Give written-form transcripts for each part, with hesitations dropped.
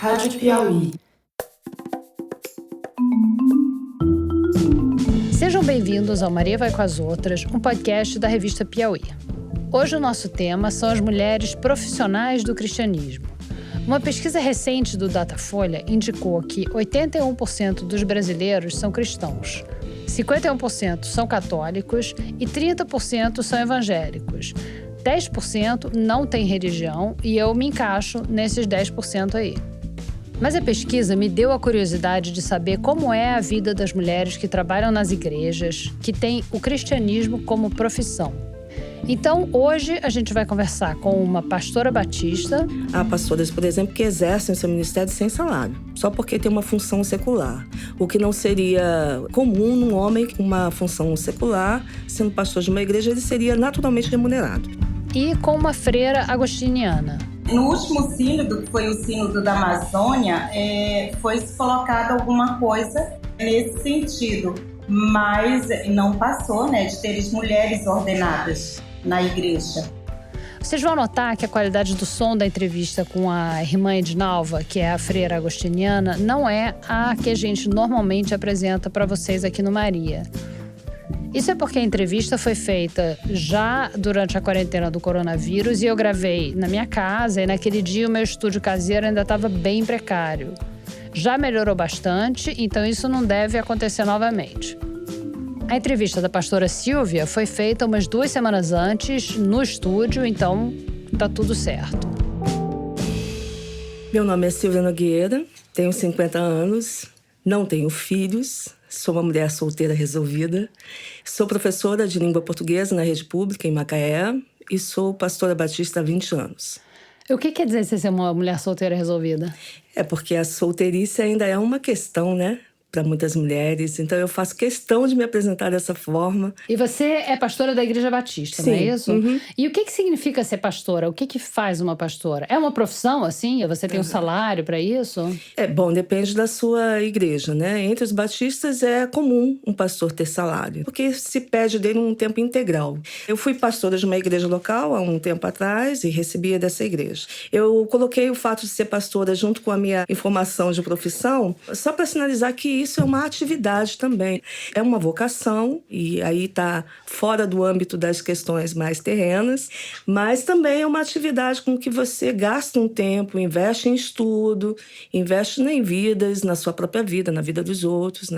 Rádio Piauí. Sejam bem-vindos ao Maria Vai com as Outras, um podcast da revista Piauí. Hoje o nosso tema são as mulheres profissionais do cristianismo. Uma pesquisa recente do Datafolha indicou que 81% dos brasileiros são cristãos, 51% são católicos e 30% são evangélicos. 10% não têm religião e eu me encaixo nesses 10% aí. Mas a pesquisa me deu a curiosidade de saber como é a vida das mulheres que trabalham nas igrejas, que têm o cristianismo como profissão. Então, hoje a gente vai conversar com uma pastora batista. Há pastoras, por exemplo, que exercem o seu ministério sem salário, só porque tem uma função secular. O que não seria comum num homem com uma função secular, sendo pastor de uma igreja, ele seria naturalmente remunerado. E com uma freira agostiniana. No último sínodo, que foi o sínodo da Amazônia, foi colocado alguma coisa nesse sentido, mas não passou, de ter mulheres ordenadas na igreja. Vocês vão notar que a qualidade do som da entrevista com a irmã Edinalva, que é a freira agostiniana, não é a que a gente normalmente apresenta para vocês aqui no Maria. Isso é porque a entrevista foi feita já durante a quarentena do coronavírus e eu gravei na minha casa e naquele dia o meu estúdio caseiro ainda estava bem precário. Já melhorou bastante, então isso não deve acontecer novamente. A entrevista da pastora Silvia foi feita umas 2 semanas antes no estúdio, então tá tudo certo. Meu nome é Silvia Nogueira, tenho 50 anos, não tenho filhos. Sou uma mulher solteira resolvida. Sou professora de língua portuguesa na rede pública em Macaé e sou pastora batista há 20 anos. O que quer dizer você ser uma mulher solteira resolvida? É porque a solteirice ainda é uma questão, para muitas mulheres. Então, eu faço questão de me apresentar dessa forma. E você é pastora da Igreja Batista, Sim. Não é isso? Uhum. E o que significa ser pastora? O que faz uma pastora? É uma profissão, assim? Você tem um salário para isso? Bom, depende da sua igreja, Entre os batistas é comum um pastor ter salário, porque se pede dele um tempo integral. Eu fui pastora de uma igreja local há um tempo atrás e recebia dessa igreja. Eu coloquei o fato de ser pastora junto com a minha informação de profissão, só para sinalizar que isso é uma atividade também. É uma vocação e aí está fora do âmbito das questões mais terrenas, mas também é uma atividade com que você gasta um tempo, investe em estudo, investe em vidas, na sua própria vida, na vida dos outros,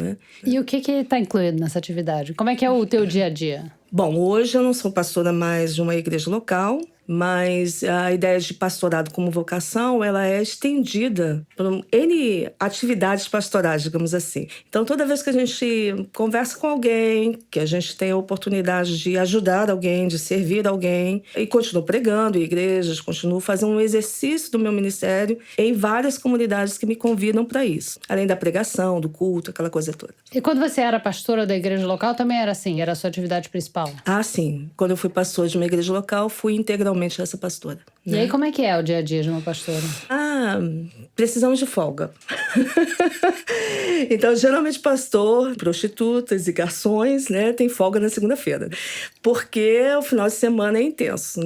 E o que está incluído nessa atividade? Como é que é o teu dia a dia? Bom, hoje eu não sou pastora mais de uma igreja local, mas a ideia de pastorado como vocação, ela é estendida por N atividades pastorais, digamos assim. Então, toda vez que a gente conversa com alguém, que a gente tem a oportunidade de ajudar alguém, de servir alguém, e continuo pregando em igrejas, continuo fazendo um exercício do meu ministério em várias comunidades que me convidam para isso. Além da pregação, do culto, aquela coisa toda. E quando você era pastora da igreja local, também era assim? Era a sua atividade principal? Ah, sim. Quando eu fui pastora de uma igreja local, fui integralmente essa pastora. E aí, como é que é o dia a dia de uma pastora? Precisamos de folga. Então, geralmente, pastor, prostitutas e garçons, tem folga na segunda-feira. Porque o final de semana é intenso,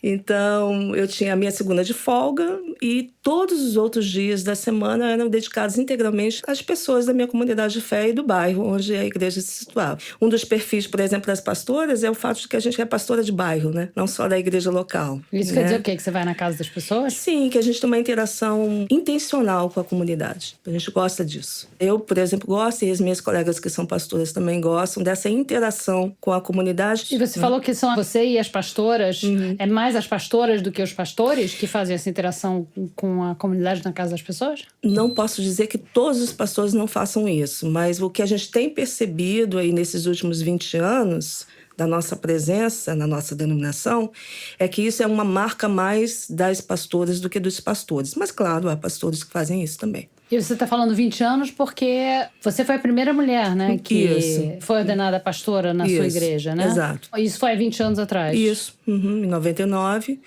Então, eu tinha a minha segunda de folga e todos os outros dias da semana eram dedicados integralmente às pessoas da minha comunidade de fé e do bairro onde a igreja se situava. Um dos perfis, por exemplo, das pastoras é o fato de que a gente é pastora de bairro, Não só da igreja local. Isso quer dizer o quê? Que você vai na casa das pessoas? Sim, que a gente tem uma interação intencional com a comunidade. A gente gosta disso. Eu, por exemplo, gosto e as minhas colegas que são pastoras também gostam dessa interação com a comunidade. E você falou que são você e as pastoras, é mais as pastoras do que os pastores que fazem essa interação com a comunidade na casa das pessoas? Não posso dizer que todos os pastores não façam isso, mas o que a gente tem percebido aí nesses últimos 20 anos da nossa presença na nossa denominação, é que isso é uma marca mais das pastoras do que dos pastores. Mas, claro, há pastores que fazem isso também. E você está falando 20 anos porque você foi a primeira mulher, que Isso. foi ordenada pastora na sua igreja, Exato. Isso foi há 20 anos atrás? Isso, em 99.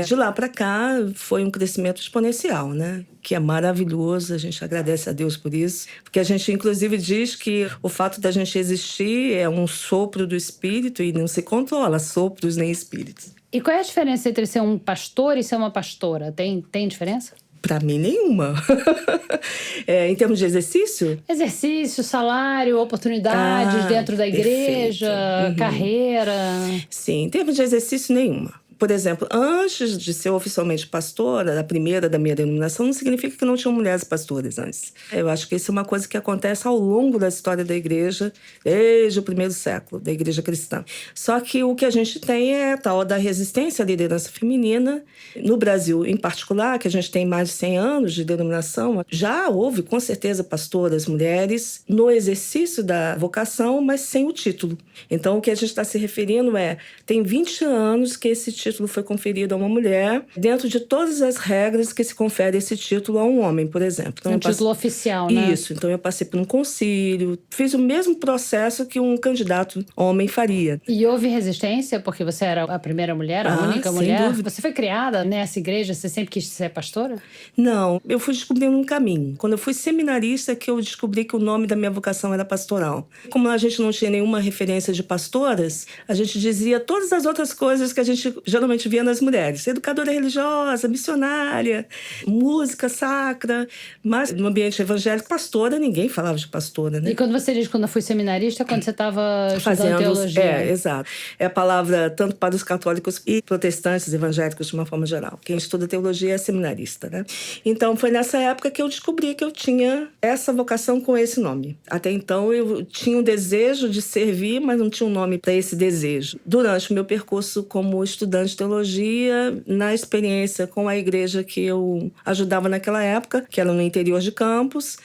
De lá para cá foi um crescimento exponencial, que é maravilhoso, a gente agradece a Deus por isso. Porque a gente, inclusive, diz que o fato da gente existir é um sopro do Espírito e não se controla sopros nem espíritos. E qual é a diferença entre ser um pastor e ser uma pastora? Tem diferença? Para mim, nenhuma. Em termos de exercício? Exercício, salário, oportunidades dentro da igreja, carreira. Sim, em termos de exercício, nenhuma. Por exemplo, antes de ser oficialmente pastora, a primeira da minha denominação, não significa que não tinham mulheres pastoras antes. Eu acho que isso é uma coisa que acontece ao longo da história da igreja, desde o primeiro século, da igreja cristã. Só que o que a gente tem é a tal da resistência à liderança feminina. No Brasil, em particular, que a gente tem mais de 100 anos de denominação, já houve, com certeza, pastoras mulheres no exercício da vocação, mas sem o título. Então, o que a gente está se referindo tem 20 anos que esse título foi conferido a uma mulher, dentro de todas as regras que se confere esse título a um homem, por exemplo. Então, título oficial, né? Isso. Então, eu passei por um concílio, fiz o mesmo processo que um candidato homem faria. E houve resistência porque você era a primeira mulher, a única mulher? Sem dúvida. Você foi criada nessa igreja? Você sempre quis ser pastora? Não, eu fui descobrindo um caminho. Quando eu fui seminarista, que eu descobri que o nome da minha vocação era pastoral. Como a gente não tinha nenhuma referência de pastoras, a gente dizia todas as outras coisas que a gente geralmente via nas mulheres. Educadora religiosa, missionária, música sacra. Mas no ambiente evangélico, pastora, ninguém falava de pastora, né? E quando você diz quando eu fui seminarista, quando você estava estudando teologia? Exato. É a palavra tanto para os católicos e protestantes evangélicos de uma forma geral. Quem estuda teologia é seminarista, né? Então, foi nessa época que eu descobri que eu tinha essa vocação com esse nome. Até então, eu tinha um desejo de servir, mas não tinha um nome para esse desejo. Durante o meu percurso como estudante de teologia, na experiência com a igreja que eu ajudava naquela época, que era no interior de Campos,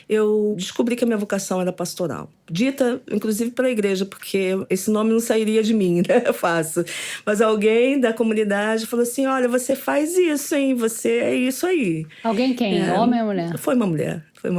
eu descobri que a minha vocação era pastoral. Dita, inclusive, para a igreja, porque esse nome não sairia de mim, né? Fácil. Mas alguém da comunidade falou assim, olha, você faz isso, hein? Você é isso aí. Alguém quem? Homem ou mulher? Foi uma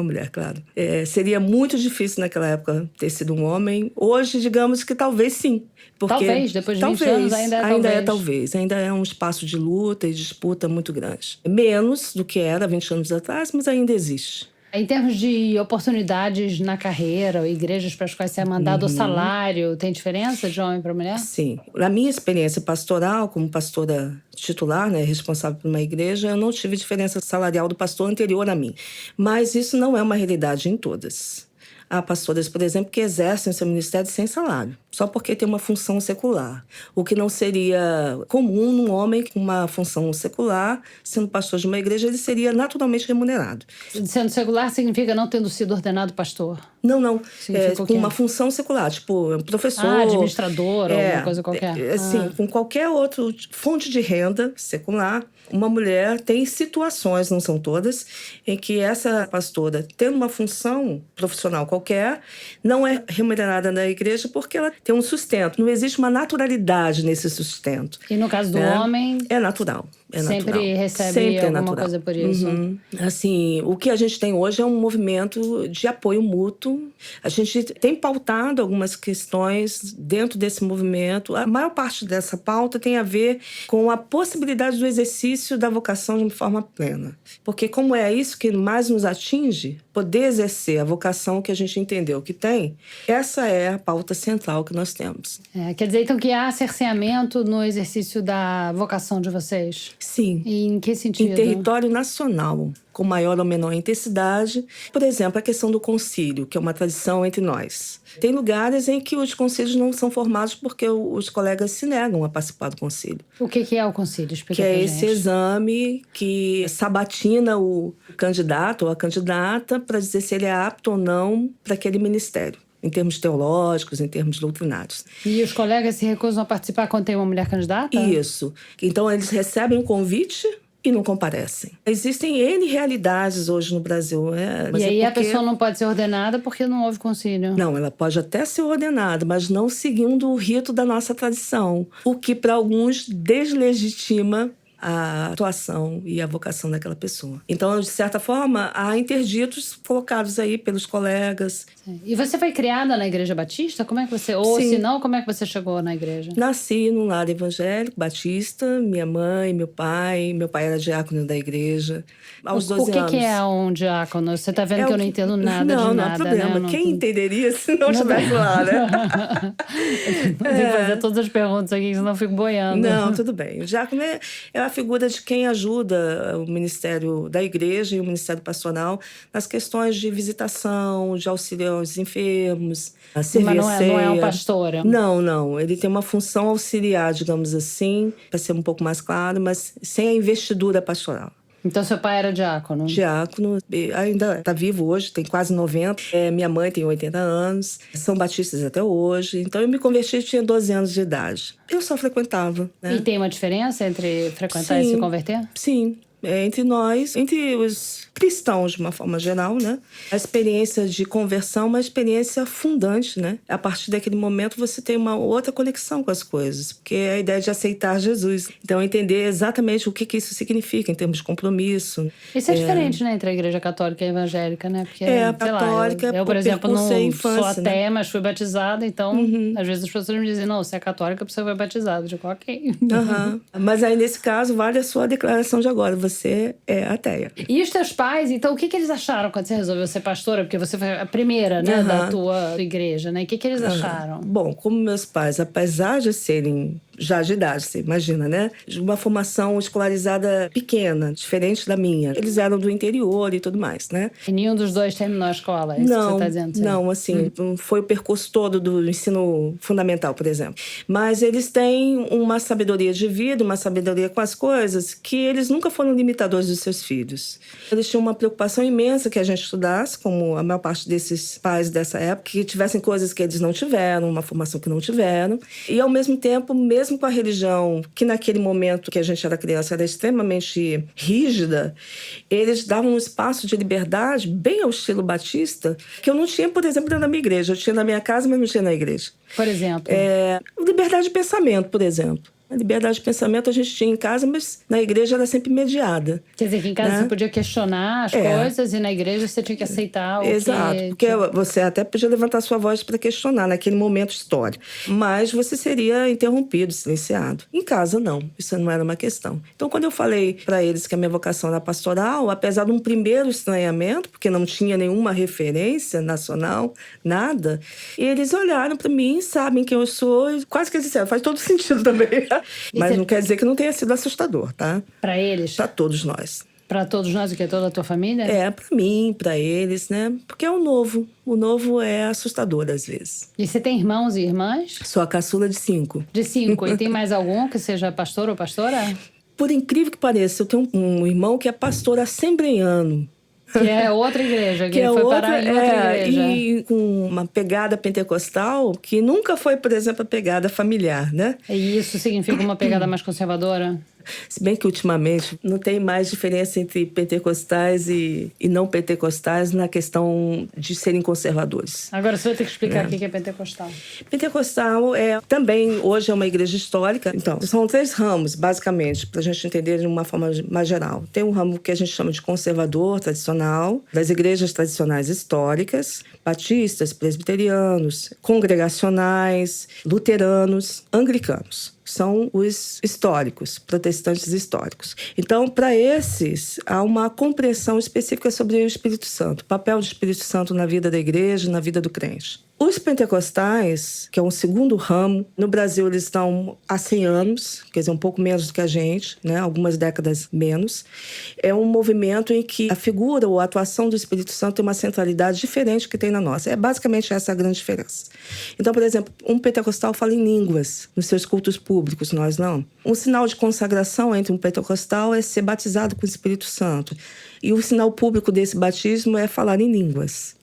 mulher, claro. Seria muito difícil naquela época ter sido um homem. Hoje, digamos que talvez sim. Porque, talvez, depois de 20 anos ainda talvez. Ainda é um espaço de luta e disputa muito grande. Menos do que era 20 anos atrás, mas ainda existe. Em termos de oportunidades na carreira, ou igrejas para as quais você é mandado, ou salário, tem diferença de homem para mulher? Sim. Na minha experiência pastoral, como pastora titular, né, responsável por uma igreja, eu não tive diferença salarial do pastor anterior a mim. Mas isso não é uma realidade em todas. Há pastoras, por exemplo, que exercem o seu ministério sem salário, só porque tem uma função secular. O que não seria comum num homem com uma função secular, sendo pastor de uma igreja, ele seria naturalmente remunerado. Sendo secular significa não tendo sido ordenado pastor? Não. Com uma função secular, tipo professor. Administrador, alguma coisa qualquer. Sim, com qualquer outra fonte de renda secular. Uma mulher tem situações, não são todas, em que essa pastora, tendo uma função profissional qualquer, não é remunerada na igreja porque ela tem um sustento. Não existe uma naturalidade nesse sustento. E no caso do homem? É natural. Sempre recebe alguma coisa por isso. Assim, o que a gente tem hoje é um movimento de apoio mútuo. A gente tem pautado algumas questões dentro desse movimento. A maior parte dessa pauta tem a ver com a possibilidade do exercício da vocação de uma forma plena. Porque como é isso que mais nos atinge, poder exercer a vocação que a gente entendeu que tem, essa é a pauta central que nós temos. Quer dizer, então, que há cerceamento no exercício da vocação de vocês? Sim. E em que sentido? Em território nacional, com maior ou menor intensidade. Por exemplo, a questão do concílio, que é uma tradição entre nós. Tem lugares em que os concílios não são formados porque os colegas se negam a participar do concílio. O que é o concílio? Explica pra gente. Esse exame que sabatina o candidato ou a candidata para dizer se ele é apto ou não para aquele ministério. Em termos teológicos, em termos doutrinários. E os colegas se recusam a participar quando tem uma mulher candidata? Isso. Então, eles recebem um convite e não comparecem. Existem N realidades hoje no Brasil. E aí a pessoa não pode ser ordenada porque não houve concílio? Não, ela pode até ser ordenada, mas não seguindo o rito da nossa tradição. O que, para alguns, deslegitima a atuação e a vocação daquela pessoa. Então, de certa forma, há interditos colocados aí pelos colegas. Sim. E você foi criada na Igreja Batista? Como é que você... Ou, Sim. se não, como é que você chegou na igreja? Nasci num lar evangélico, batista, minha mãe, meu pai era diácono da igreja. Aos 12 anos. O que é um diácono? Você está vendo que eu não entendo nada de nada, não há problema. Né? Quem entenderia se não estivesse lá, né? Tem que fazer todas as perguntas aqui, senão eu fico boiando. Não, tudo bem. O diácono é a figura de quem ajuda o Ministério da Igreja e o Ministério Pastoral nas questões de visitação, de auxílio aos enfermos, a servir Mas a ceia. não é um pastor? Não. Ele tem uma função auxiliar, digamos assim, para ser um pouco mais claro, mas sem a investidura pastoral. Então, seu pai era diácono? Diácono, ainda está vivo hoje, tem quase 90. Minha mãe tem 80 anos, são batistas até hoje. Então, eu me converti, tinha 12 anos de idade. Eu só frequentava, né? E tem uma diferença entre frequentar e se converter? Sim. Entre nós, entre os cristãos, de uma forma geral, né? A experiência de conversão é uma experiência fundante, né? A partir daquele momento, você tem uma outra conexão com as coisas, porque é a ideia de aceitar Jesus. Então, entender exatamente o que isso significa em termos de compromisso. Isso é diferente, né? Entre a igreja católica e a evangélica, né? Porque, a católica, eu, por exemplo, não infância, sou ateia, mas fui batizada, então, às vezes as pessoas me dizem, não, você é católica, você foi batizada. Eu digo, ok. Mas aí, nesse caso, vale a sua declaração de agora. Você é ateia. E os teus pais, então, o que eles acharam quando você resolveu ser pastora? Porque você foi a primeira, né, da tua igreja, né? E o que eles acharam? Bom, como meus pais, apesar de serem já de idade, você imagina, né? De uma formação escolarizada pequena, diferente da minha. Eles eram do interior e tudo mais, né? E nenhum dos dois terminou a escola, é isso que você tá dizendo? Não, assim, não foi o percurso todo do ensino fundamental, por exemplo. Mas eles têm uma sabedoria de vida, uma sabedoria com as coisas, que eles nunca foram limitadores dos seus filhos. Eles tinham uma preocupação imensa que a gente estudasse, como a maior parte desses pais dessa época, que tivessem coisas que eles não tiveram, uma formação que não tiveram. E, ao mesmo tempo, mesmo com a religião, que naquele momento que a gente era criança era extremamente rígida, eles davam um espaço de liberdade bem ao estilo batista, que eu não tinha, por exemplo, na minha igreja. Eu tinha na minha casa, mas não tinha na igreja. Por exemplo? Liberdade de pensamento, por exemplo. A liberdade de pensamento a gente tinha em casa, mas na igreja era sempre mediada. Quer dizer, que em casa você podia questionar as coisas e na igreja você tinha que aceitar o Exato, porque você até podia levantar sua voz para questionar naquele momento histórico. Mas você seria interrompido, silenciado. Em casa, não. Isso não era uma questão. Então, quando eu falei para eles que a minha vocação era pastoral, apesar de um primeiro estranhamento, porque não tinha nenhuma referência nacional, nada, eles olharam para mim, sabem quem eu sou, e quase que eles disseram, faz todo sentido também. Mas não quer dizer que não tenha sido assustador, tá? Para eles? Para todos nós. Para todos nós, o que? Toda a tua família? Para mim, para eles, né? Porque é o novo. O novo é assustador, às vezes. E você tem irmãos e irmãs? Sou a caçula de 5. De 5. E tem mais algum que seja pastor ou pastora? Por incrível que pareça, eu tenho um irmão que é pastor assembleiano. Que é outra igreja, que ele foi parar em outra igreja. E com uma pegada pentecostal que nunca foi, por exemplo, a pegada familiar, né? E isso significa uma pegada mais conservadora? Se bem que ultimamente não tem mais diferença entre pentecostais e não pentecostais na questão de serem conservadores. Agora você vai ter que explicar o que é pentecostal. Pentecostal também hoje é uma igreja histórica. Então, são 3 ramos, basicamente, para a gente entender de uma forma mais geral. Tem um ramo que a gente chama de conservador, tradicional, das igrejas tradicionais históricas, batistas, presbiterianos, congregacionais, luteranos, anglicanos. São os históricos, protestantes históricos. Então, para esses, há uma compreensão específica sobre o Espírito Santo, o papel do Espírito Santo na vida da igreja, na vida do crente. Os pentecostais, que é um segundo ramo, no Brasil eles estão há 100 anos, quer dizer, um pouco menos do que a gente, né? Algumas décadas menos. É um movimento em que a figura ou a atuação do Espírito Santo tem uma centralidade diferente que tem na nossa. É basicamente essa a grande diferença. Então, por exemplo, um pentecostal fala em línguas nos seus cultos públicos, nós não. Um sinal de consagração entre um pentecostal é ser batizado com o Espírito Santo. E o sinal público desse batismo é falar em línguas.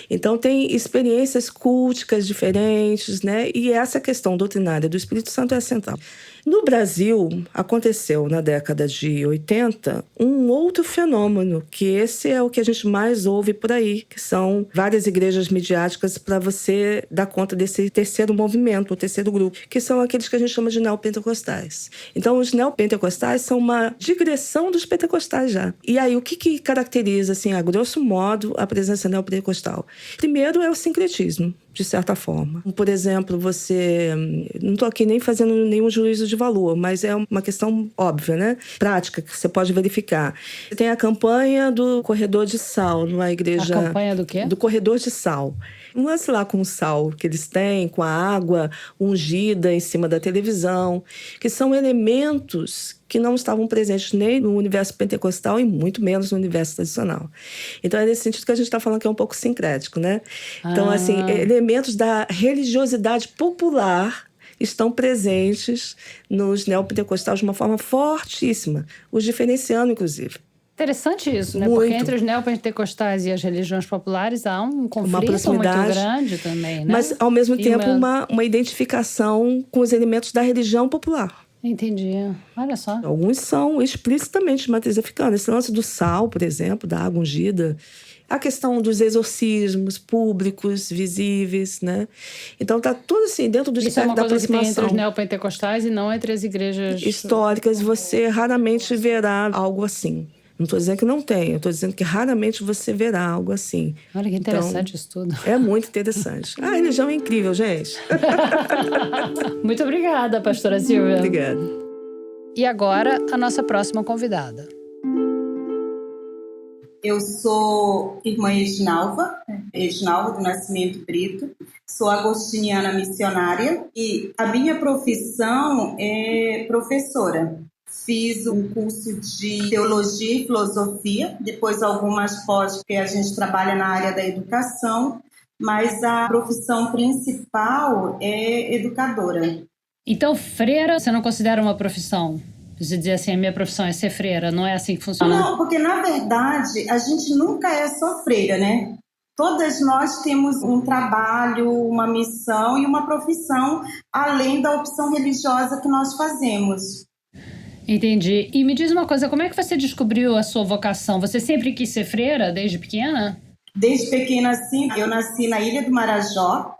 Então, tem experiências culticas diferentes, né? E essa questão doutrinária do Espírito Santo é central. No Brasil, aconteceu na década de 80 um outro fenômeno, que esse é o que a gente mais ouve por aí, que são várias igrejas midiáticas para você dar conta desse terceiro movimento, o terceiro grupo, que são aqueles que a gente chama de neopentecostais. Então, os neopentecostais são uma digressão dos pentecostais já. E aí, o que caracteriza, assim, a grosso modo, a presença neopentecostal? Primeiro é o sincretismo, de certa forma. Por exemplo, não estou aqui nem fazendo nenhum juízo de valor, mas é uma questão óbvia, né? Prática, que você pode verificar. Tem a campanha do corredor de sal numa igreja... A campanha do quê? Do corredor de sal. Um lance lá com o sal que eles têm, com a água ungida em cima da televisão, que são elementos que não estavam presentes nem no universo pentecostal e muito menos no universo tradicional. Então, é nesse sentido que a gente está falando que é um pouco sincrético, né? Então, assim, elementos da religiosidade popular estão presentes nos neopentecostais de uma forma fortíssima, os diferenciando, inclusive. Interessante isso, né? Muito. Porque entre os neopentecostais e as religiões populares há um conflito muito grande também, né? Mas, ao mesmo tempo, uma identificação com os elementos da religião popular. Entendi. Olha só. Alguns são explicitamente de matriz africana. Esse lance do sal, por exemplo, da água ungida. A questão dos exorcismos públicos, visíveis, né? Então, está tudo assim, dentro do espectro da aproximação. Isso é uma coisa que tem entre os neopentecostais e não entre as igrejas históricas. Você raramente verá algo assim. Não estou dizendo que não tem, eu estou dizendo que raramente você verá algo assim. Olha que interessante isso tudo. É muito interessante. A religião é incrível, gente. Muito obrigada, pastora Silvia. Obrigada. E agora, a nossa próxima convidada. Eu sou irmã Edinalva do Nascimento Brito. Sou agostiniana missionária e a minha profissão é professora. Fiz um curso de teologia e filosofia, depois algumas pós, porque a gente trabalha na área da educação, mas a profissão principal é educadora. Então, freira, você não considera uma profissão? Você dizer assim, a minha profissão é ser freira, não é assim que funciona? Não, porque na verdade a gente nunca é só freira, né? Todas nós temos um trabalho, uma missão e uma profissão, além da opção religiosa que nós fazemos. Entendi. E me diz uma coisa, como é que você descobriu a sua vocação? Você sempre quis ser freira, desde pequena? Desde pequena, sim. Eu nasci na Ilha do Marajó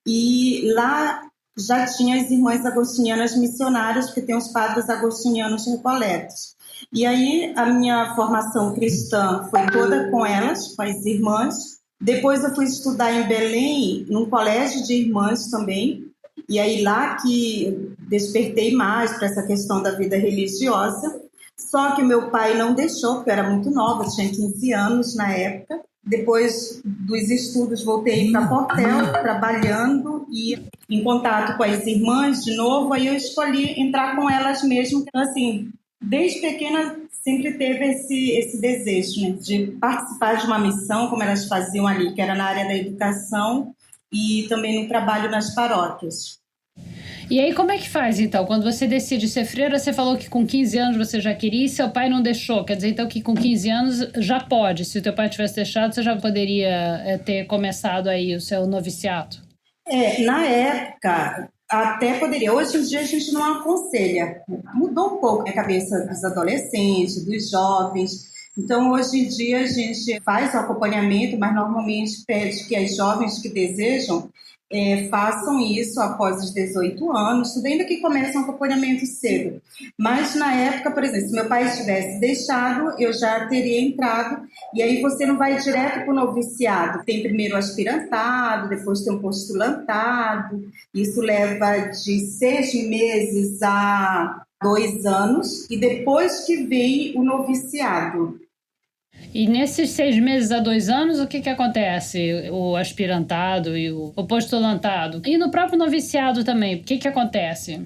e lá já tinha as irmãs agostinianas missionárias, porque tem os padres agostinianos recoletos. E aí a minha formação cristã foi toda com elas, com as irmãs. Depois eu fui estudar em Belém, num colégio de irmãs também. E aí lá que despertei mais para essa questão da vida religiosa. Só que meu pai não deixou, porque eu era muito nova, eu tinha 15 anos na época. Depois dos estudos voltei para Portel, trabalhando e em contato com as irmãs de novo. Aí eu escolhi entrar com elas mesmo. Então, assim, desde pequena sempre teve esse desejo, né, de participar de uma missão, como elas faziam ali, que era na área da educação e também no trabalho nas paróquias. E aí, como é que faz, então? Quando você decide ser freira, você falou que com 15 anos você já queria e seu pai não deixou. Quer dizer, então, que com 15 anos já pode. Se o teu pai tivesse deixado, você já poderia ter começado aí o seu noviciato? Na época, até poderia. Hoje em dia, a gente não aconselha. Mudou um pouco a cabeça dos adolescentes, dos jovens. Então, hoje em dia, a gente faz o acompanhamento, mas normalmente pede que as jovens que desejam façam isso após os 18 anos, tudo ainda que comece um acompanhamento cedo. Mas na época, por exemplo, se meu pai tivesse deixado, eu já teria entrado, e aí você não vai direto para o noviciado. Tem primeiro o aspirantado, depois tem o postulantado, isso leva de 6 meses a 2 anos, e depois que vem o noviciado. E nesses 6 meses a 2 anos, o que acontece? O aspirantado e o postulantado? E no próprio noviciado também, o que acontece?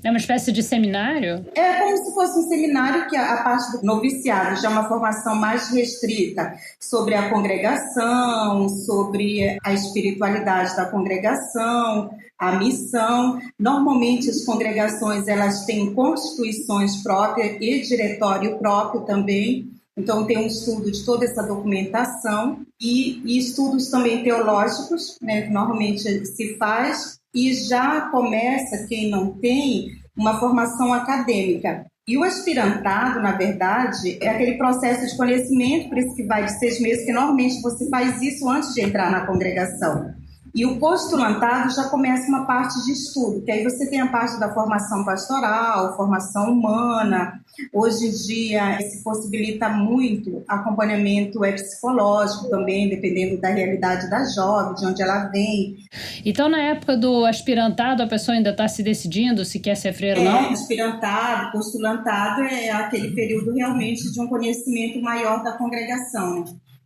É uma espécie de seminário? É como se fosse um seminário, que a parte do noviciado já é uma formação mais restrita sobre a congregação, sobre a espiritualidade da congregação, a missão. Normalmente as congregações elas têm constituições próprias e diretório próprio também. Então, tem um estudo de toda essa documentação e estudos também teológicos, né, que normalmente se faz, e já começa, quem não tem, uma formação acadêmica. E o aspirantado, na verdade, é aquele processo de conhecimento, por isso que vai de 6 meses, que normalmente você faz isso antes de entrar na congregação. E o postulantado já começa uma parte de estudo, que aí você tem a parte da formação pastoral, formação humana. Hoje em dia se possibilita muito acompanhamento psicológico também, dependendo da realidade da jovem, de onde ela vem. Então, na época do aspirantado, a pessoa ainda está se decidindo se quer ser freira ou não? Aspirantado, postulantado é aquele período realmente de um conhecimento maior da congregação, né?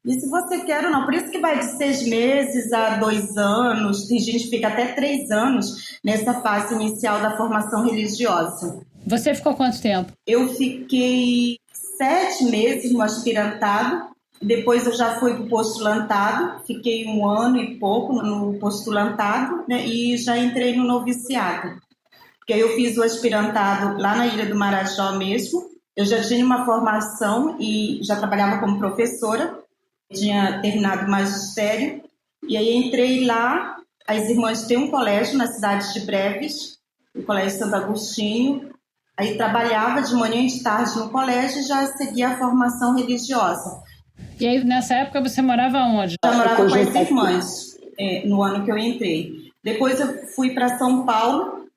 E se você quer ou não, por isso que vai de 6 meses a 2 anos, tem gente que fica até 3 anos nessa fase inicial da formação religiosa. Você ficou quanto tempo? Eu fiquei 7 meses no aspirantado, depois eu já fui para o postulantado, fiquei 1 ano e pouco no postulantado, né, e já entrei no noviciado. Porque aí eu fiz o aspirantado lá na Ilha do Marajó mesmo, eu já tinha uma formação e já trabalhava como professora, tinha terminado o magistério, e aí entrei lá. As irmãs têm um colégio na cidade de Breves, o Colégio Santo Agostinho, aí trabalhava de manhã e de tarde no colégio e já seguia a formação religiosa. E aí, nessa época, você morava onde? Já morava com as irmãs, no ano que eu entrei. Depois eu fui para São Paulo,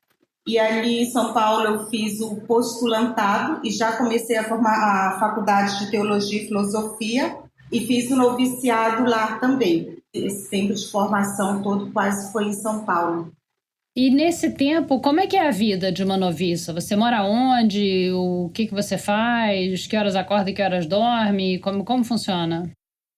e ali em São Paulo eu fiz o postulantado e já comecei a formar a faculdade de Teologia e Filosofia e fiz o noviciado lá também. Esse tempo de formação todo quase foi em São Paulo. E nesse tempo, como é que é a vida de uma noviça? Você mora onde? O que você faz? Que horas acorda e que horas dorme? Como funciona?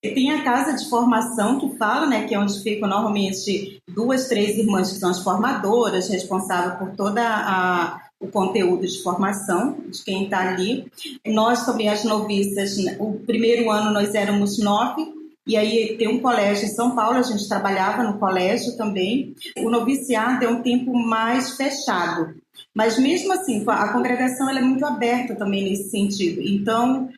Tem a casa de formação que fala, né, que é onde ficam normalmente 2, 3 irmãs que são as formadoras, responsáveis por toda o conteúdo de formação de quem está ali. Nós também, as noviças, o primeiro ano nós éramos 9, e aí tem um colégio em São Paulo, a gente trabalhava no colégio também. O noviciado é um tempo mais fechado, mas mesmo assim a congregação ela é muito aberta também nesse sentido. Então,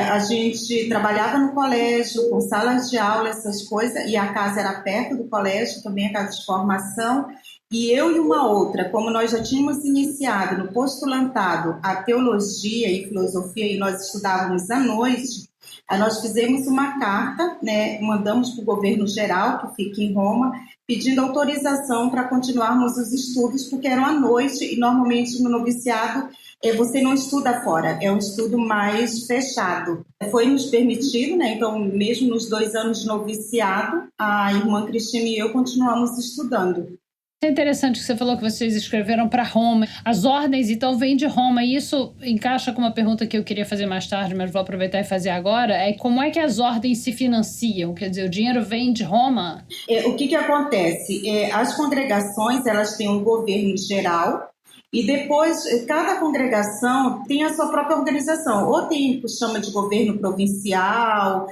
a gente trabalhava no colégio, com salas de aula, essas coisas, e a casa era perto do colégio, também a casa de formação. E eu e uma outra, como nós já tínhamos iniciado no postulantado a teologia e filosofia, e nós estudávamos à noite, aí nós fizemos uma carta, né, mandamos para o governo geral, que fica em Roma, pedindo autorização para continuarmos os estudos, porque eram à noite, e normalmente no noviciado você não estuda fora, é um estudo mais fechado. Foi nos permitido, né? Então, mesmo nos 2 anos de noviciado, a irmã Cristina e eu continuamos estudando. É interessante que você falou que vocês escreveram para Roma. As ordens, então, vêm de Roma. E isso encaixa com uma pergunta que eu queria fazer mais tarde, mas vou aproveitar e fazer agora. É como é que as ordens se financiam? Quer dizer, o dinheiro vem de Roma? O que acontece? As congregações, elas têm um governo geral, e depois, cada congregação tem a sua própria organização. Ou tem o que chama de governo provincial,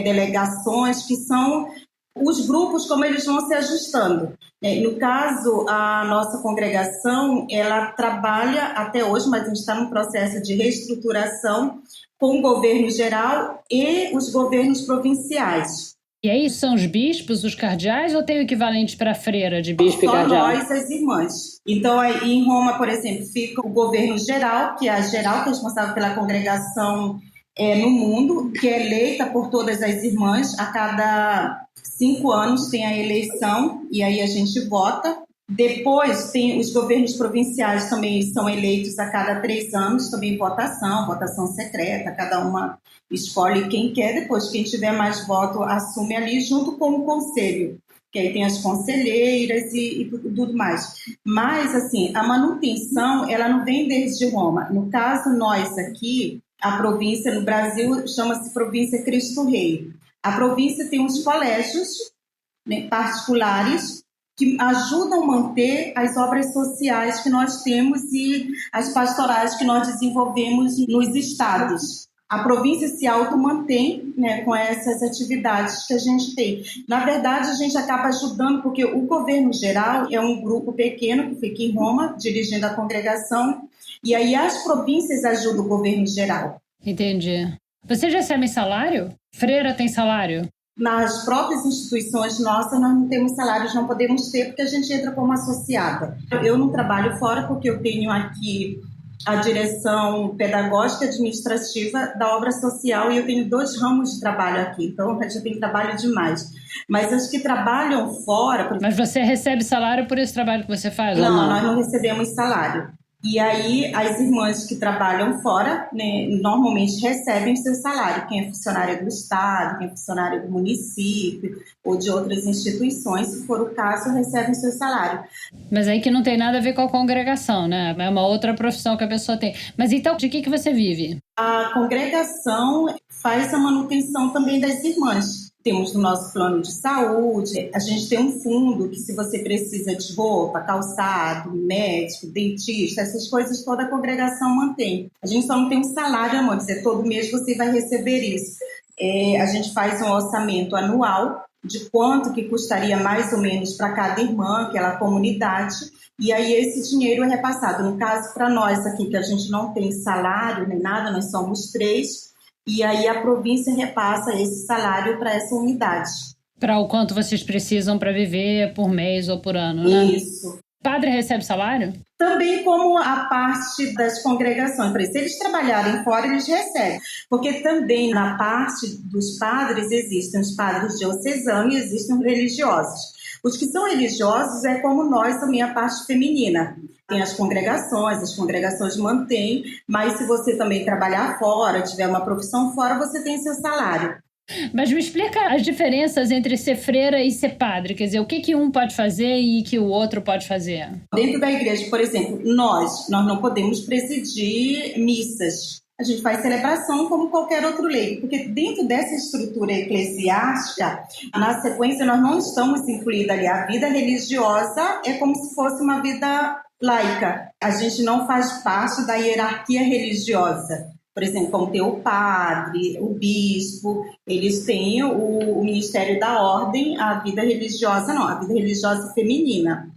delegações, que são os grupos, como eles vão se ajustando. No caso, a nossa congregação, ela trabalha até hoje, mas a gente está num processo de reestruturação com o governo geral e os governos provinciais. E aí são os bispos, os cardeais, ou tem o equivalente para a freira de bispo e cardeal? Só nós, as irmãs. Então, aí, em Roma, por exemplo, fica o governo geral, que é a geral, que é responsável pela congregação no mundo, que é eleita por todas as irmãs. A cada 5 anos tem a eleição, e aí a gente vota. Depois, tem os governos provinciais também são eleitos a cada 3 anos, também votação secreta, cada uma escolhe quem quer, depois quem tiver mais voto assume ali junto com o conselho, que aí tem as conselheiras e tudo mais. Mas, assim, a manutenção, ela não vem desde Roma. No caso, nós aqui, a província no Brasil chama-se Província Cristo Rei. A província tem uns colégios, né, particulares, que ajudam a manter as obras sociais que nós temos e as pastorais que nós desenvolvemos nos estados. A província se auto-mantém, né, com essas atividades que a gente tem. Na verdade, a gente acaba ajudando, porque o governo geral é um grupo pequeno que fica em Roma, dirigindo a congregação, e aí as províncias ajudam o governo geral. Entendi. Vocês recebem salário? Freira tem salário? Nas próprias instituições nossas, nós não temos salários, não podemos ter, porque a gente entra como associada. Eu não trabalho fora, porque eu tenho aqui a direção pedagógica administrativa da obra social e eu tenho 2 ramos de trabalho aqui, então eu tenho trabalho demais. Mas as que trabalham fora... Mas você recebe salário por esse trabalho que você faz? Não, ou não? Nós não recebemos salário. E aí, as irmãs que trabalham fora, né, normalmente recebem seu salário. Quem é funcionária do Estado, quem é funcionária do município ou de outras instituições, se for o caso, recebem seu salário. Mas aí que não tem nada a ver com a congregação, né? É uma outra profissão que a pessoa tem. Mas então, de que você vive? A congregação faz a manutenção também das irmãs. Temos no nosso plano de saúde, a gente tem um fundo que, se você precisa de roupa, calçado, médico, dentista, essas coisas toda a congregação mantém. A gente só não tem um salário, amor, dizer, todo mês você vai receber isso. A gente faz um orçamento anual de quanto que custaria mais ou menos para cada irmã, aquela comunidade, e aí esse dinheiro é repassado. No caso, para nós aqui, que a gente não tem salário nem nada, nós somos 3, e aí a província repassa esse salário para essa unidade. Para o quanto vocês precisam para viver por mês ou por ano, né? Isso. Padre recebe salário? Também como a parte das congregações. Por isso, se eles trabalharem fora, eles recebem. Porque também na parte dos padres existem os padres diocesanos e existem os religiosos. Os que são religiosos é como nós, também a parte feminina. Tem as congregações mantêm, mas se você também trabalhar fora, tiver uma profissão fora, você tem seu salário. Mas me explica as diferenças entre ser freira e ser padre. Quer dizer, o que um pode fazer e que o outro pode fazer? Dentro da igreja, por exemplo, nós não podemos presidir missas. A gente faz celebração como qualquer outro leigo, porque dentro dessa estrutura eclesiástica, na sequência, nós não estamos incluídos ali. A vida religiosa é como se fosse uma vida laica. A gente não faz parte da hierarquia religiosa. Por exemplo, como tem o padre, o bispo, eles têm o ministério da ordem, a vida religiosa não, a vida religiosa feminina.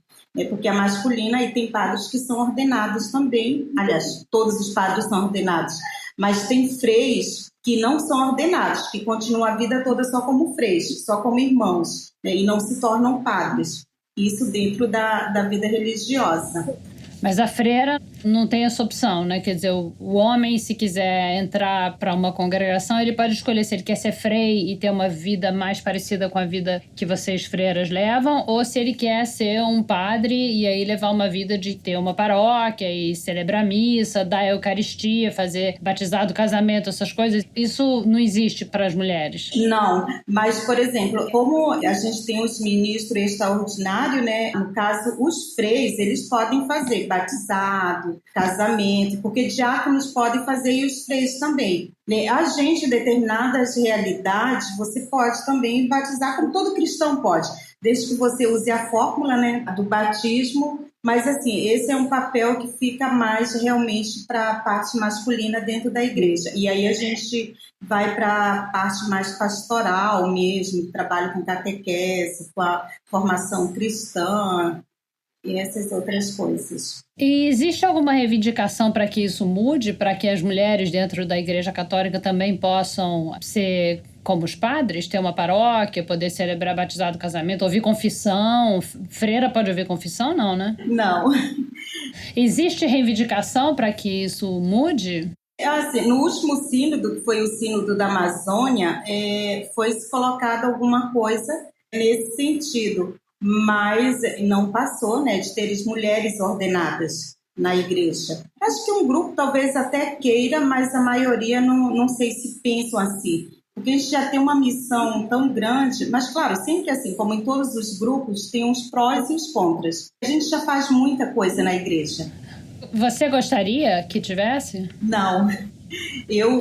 Porque a masculina, e tem padres que são ordenados também, aliás, todos os padres são ordenados, mas tem freis que não são ordenados, que continuam a vida toda só como freis, só como irmãos, né, e não se tornam padres. Isso dentro da vida religiosa. Mas a freira não tem essa opção, né? Quer dizer, o homem, se quiser entrar para uma congregação, ele pode escolher se ele quer ser frei e ter uma vida mais parecida com a vida que vocês freiras levam, ou se ele quer ser um padre e aí levar uma vida de ter uma paróquia e celebrar missa, dar a Eucaristia, fazer batizado, casamento, essas coisas. Isso não existe para as mulheres. Não, mas, por exemplo, como a gente tem os ministros extraordinários, né? No caso, os freis, eles podem fazer batizado, casamento, porque diáconos podem fazer e os freis também. A gente, em determinadas realidades, você pode também batizar, como todo cristão pode, desde que você use a fórmula, né, do batismo, mas assim, esse é um papel que fica mais realmente para a parte masculina dentro da igreja. E aí a gente vai para a parte mais pastoral mesmo, trabalho com catequese, com a formação cristã, e essas outras coisas. E existe alguma reivindicação para que isso mude, para que as mulheres dentro da Igreja Católica também possam ser como os padres, ter uma paróquia, poder celebrar batizado, casamento, ouvir confissão? Freira pode ouvir confissão, não, né? Não. Existe reivindicação para que isso mude? Assim, no último sínodo, que foi o sínodo da Amazônia, foi colocado alguma coisa nesse sentido, mas não passou, né, de ter mulheres ordenadas na igreja. Acho que um grupo talvez até queira, mas a maioria não sei se pensam assim, porque a gente já tem uma missão tão grande, mas claro, sempre assim, como em todos os grupos, tem uns prós e os contras. A gente já faz muita coisa na igreja. Você gostaria que tivesse? Não.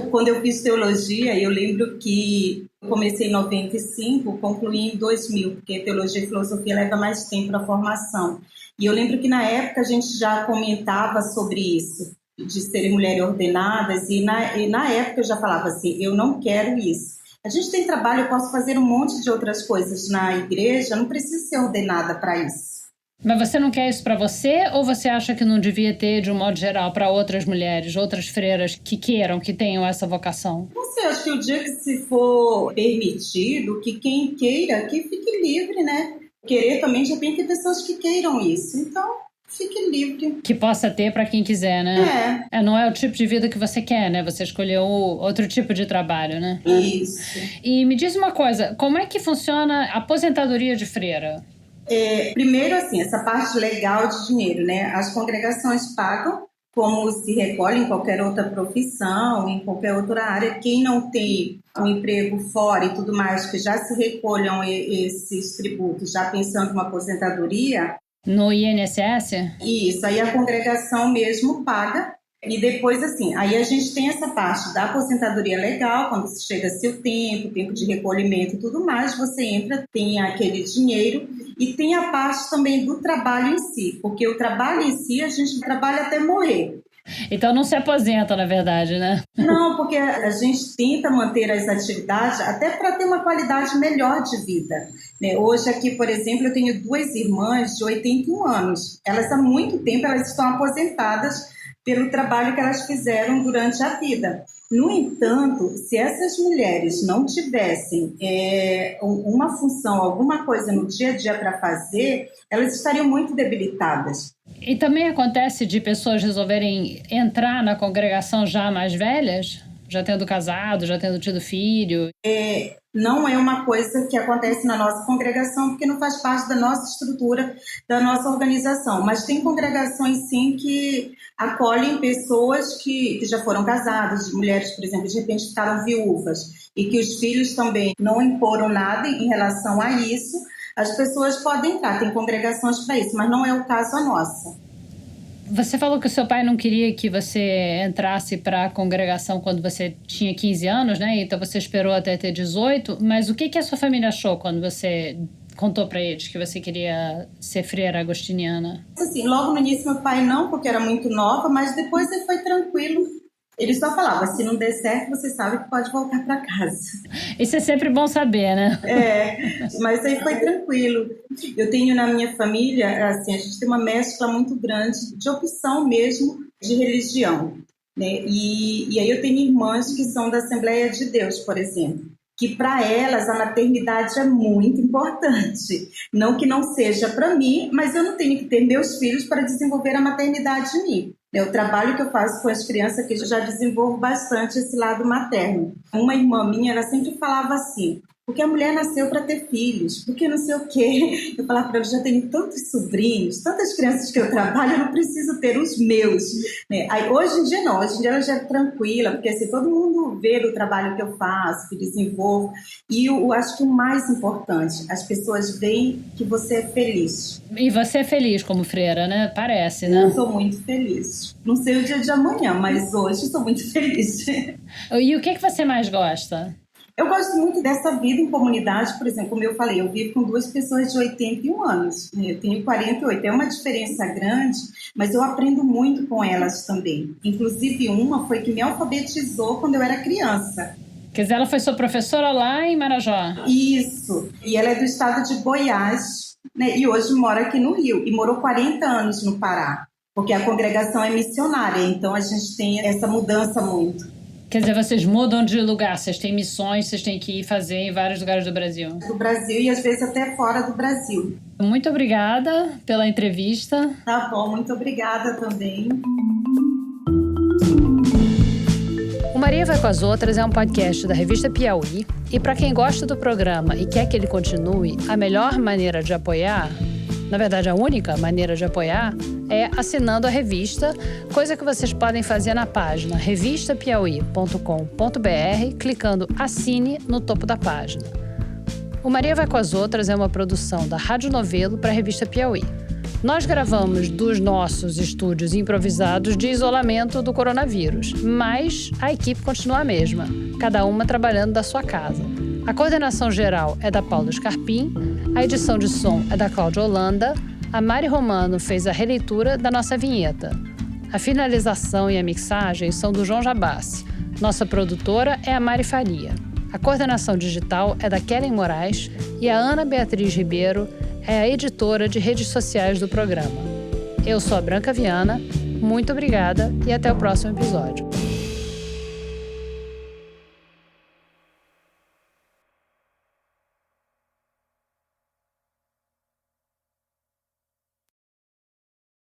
Quando eu fiz teologia, eu lembro que eu comecei em 95, concluí em 2000, porque teologia e filosofia leva mais tempo para a formação. E eu lembro que na época a gente já comentava sobre isso, de serem mulheres ordenadas, e na época eu já falava assim, eu não quero isso. A gente tem trabalho, eu posso fazer um monte de outras coisas na igreja, não preciso ser ordenada para isso. Mas você não quer isso para você, ou você acha que não devia ter, de um modo geral, para outras mulheres, outras freiras que queiram, que tenham essa vocação? Não sei, acho que o dia que se for permitido, que quem queira, que fique livre, né? Querer também já tem que ter pessoas que queiram isso, então fique livre. Que possa ter para quem quiser, né? Não é o tipo de vida que você quer, né? Você escolheu outro tipo de trabalho, né? Isso. E me diz uma coisa, como é que funciona a aposentadoria de freira? Primeiro, assim, essa parte legal de dinheiro, né? As congregações pagam como se recolhe em qualquer outra profissão, em qualquer outra área. Quem não tem um emprego fora e tudo mais, que já se recolham esses tributos, já pensando em uma aposentadoria. No INSS? Isso, aí a congregação mesmo paga. E depois, assim, aí a gente tem essa parte da aposentadoria legal, quando chega seu tempo de recolhimento e tudo mais, você entra, tem aquele dinheiro, e tem a parte também do trabalho em si, porque o trabalho em si a gente trabalha até morrer. Então não se aposenta, na verdade, né? Não, porque a gente tenta manter as atividades até para ter uma qualidade melhor de vida. Hoje aqui, por exemplo, eu tenho 2 irmãs de 81 anos. Elas há muito tempo elas estão aposentadas pelo trabalho que elas fizeram durante a vida. No entanto, se essas mulheres não tivessem uma função, alguma coisa no dia a dia para fazer, elas estariam muito debilitadas. E também acontece de pessoas resolverem entrar na congregação já mais velhas? Já tendo casado, já tendo tido filho? Não é uma coisa que acontece na nossa congregação, porque não faz parte da nossa estrutura, da nossa organização. Mas tem congregações, sim, que acolhem pessoas que já foram casadas, mulheres, por exemplo, de repente ficaram viúvas, e que os filhos também não imporam nada em relação a isso. As pessoas podem entrar, tem congregações para isso, mas não é o caso a nossa. Você falou que o seu pai não queria que você entrasse para a congregação quando você tinha 15 anos, né? Então você esperou até ter 18. Mas o que a sua família achou quando você contou para eles que você queria ser freira agostiniana? Assim, logo no início meu pai não, porque era muito nova, mas depois ele foi tranquilo. Ele só falava, se não der certo, você sabe que pode voltar para casa. Isso é sempre bom saber, né? Mas aí foi tranquilo. Eu tenho na minha família, assim, a gente tem uma mescla muito grande de opção mesmo de religião, né? E aí eu tenho irmãs que são da Assembleia de Deus, por exemplo, que para elas a maternidade é muito importante. Não que não seja para mim, mas eu não tenho que ter meus filhos para desenvolver a maternidade em mim. O trabalho que eu faço com as crianças, que eu já desenvolvo bastante esse lado materno. Uma irmã minha, ela sempre falava assim, porque a mulher nasceu para ter filhos, porque não sei o quê. Eu falava para ela, eu já tenho tantos sobrinhos, tantas crianças que eu trabalho, eu não preciso ter os meus. Aí, hoje em dia não, hoje em dia ela já é tranquila, porque assim, todo mundo vê o trabalho que eu faço, que desenvolvo. E eu acho que o mais importante, as pessoas veem que você é feliz. E você é feliz como freira, né? Parece, né? Eu sou muito feliz. Não sei o dia de amanhã, mas hoje estou muito feliz. E o que você mais gosta? Eu gosto muito dessa vida em comunidade, por exemplo, como eu falei, eu vivo com 2 pessoas de 81 anos, eu tenho 48, é uma diferença grande, mas eu aprendo muito com elas também. Inclusive uma foi que me alfabetizou quando eu era criança. Quer dizer, ela foi sua professora lá em Marajó? Isso, e ela é do estado de Goiás, né? E hoje mora aqui no Rio, e morou 40 anos no Pará, porque a congregação é missionária, então a gente tem essa mudança muito. Quer dizer, vocês mudam de lugar, vocês têm missões, vocês têm que ir fazer em vários lugares do Brasil. Do Brasil e às vezes até fora do Brasil. Muito obrigada pela entrevista. Tá bom, muito obrigada também. O Maria Vai com as Outras é um podcast da revista Piauí. E para quem gosta do programa e quer que ele continue, a melhor maneira de apoiar, na verdade a única maneira de apoiar, é assinando a revista, coisa que vocês podem fazer na página revistapiauí.com.br, clicando Assine no topo da página. O Maria Vai com as Outras é uma produção da Rádio Novelo para a revista Piauí. Nós gravamos dos nossos estúdios improvisados de isolamento do coronavírus, mas a equipe continua a mesma, cada uma trabalhando da sua casa. A coordenação geral é da Paula Scarpim, a edição de som é da Cláudia Holanda, a Mari Romano fez a releitura da nossa vinheta. A finalização e a mixagem são do João Jabassi. Nossa produtora é a Mari Faria. A coordenação digital é da Kellen Moraes e a Ana Beatriz Ribeiro é a editora de redes sociais do programa. Eu sou a Branca Viana, muito obrigada e até o próximo episódio.